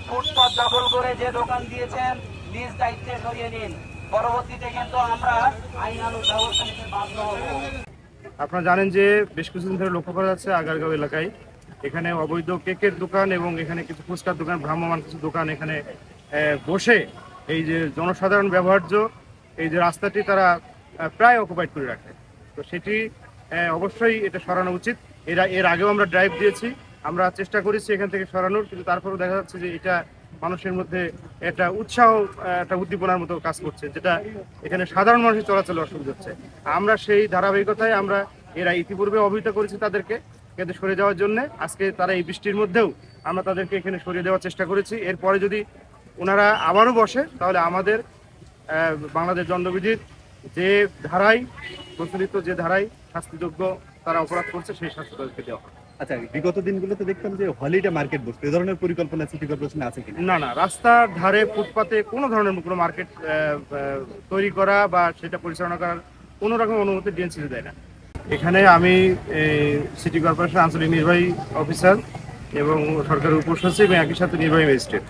ফুটপাত দখল করে যে দোকান দিয়েছেন নিজ দায়িত্বে সরিয়ে নিন, পরবর্তীতে কিন্তু আমরা আইনানুগ ব্যবস্থা নিতে বাধ্য হব। আপনারা জানেন যে বেশ কিছুদিন ধরে লক্ষ্য করা যাচ্ছে আগারগাঁও এলাকায় এখানে অবৈধ কেকের দোকান এবং এখানে কিছু ফুচকার দোকান, ভ্রাম্যমাণ কিছু দোকান এখানে বসে এই যে জনসাধারণ ব্যবহার্য এই যে রাস্তাটি তারা প্রায় অকুপাইড করে রাখে। তো সেটি অবশ্যই এটা সরানো উচিত। এর আগেও আমরা ড্রাইভ দিয়েছি, আমরা চেষ্টা করেছি এখান থেকে সরানোর, কিন্তু তারপরেও দেখা যাচ্ছে যে এটা মানুষের মধ্যে একটা উৎসাহ, একটা উদ্দীপনার মতো কাজ করছে, যেটা এখানে সাধারণ মানুষের চলাচলে অসুবিধা হচ্ছে। আমরা সেই ধারাবাহিকতায় আমরা ইতিপূর্বে অবহিত করেছি তাদেরকে এখানে সরে যাওয়ার জন্য। আজকে তারা এই বৃষ্টির মধ্যেও আমরা তাদেরকে এখানে সরিয়ে দেওয়ার চেষ্টা করেছি। এরপরে যদি ওনারা আবারও বসে তাহলে আমাদের বাংলাদেশ দণ্ডবিধির যে ধারায় প্রচলিত, যে ধারায় শাস্তিযোগ্য তারা অপরাধ করছে সেই শাস্তি তাদেরকে দেওয়া হবে। আচ্ছা, বিগত দিনগুলোতে দেখতাম যে হলিডে মার্কেট বসতো, এই ধরনের পরিকল্পনা সিটি কর্পোরেশনে আছে কিনা? না, রাস্তার ধারে ফুটপাতে কোনো ধরনের কোনো মার্কেট তৈরি করা বা সেটা পরিচালনা করার কোনো রকম অনুমতি ডিএনসিসি দেয় না। এখানে আমি সিটি কর্পোরেশন আঞ্চলিক নির্বাহী অফিসার এবং সরকারের উপসচিব এবং একই সাথে নির্বাহী ম্যাজিস্ট্রেট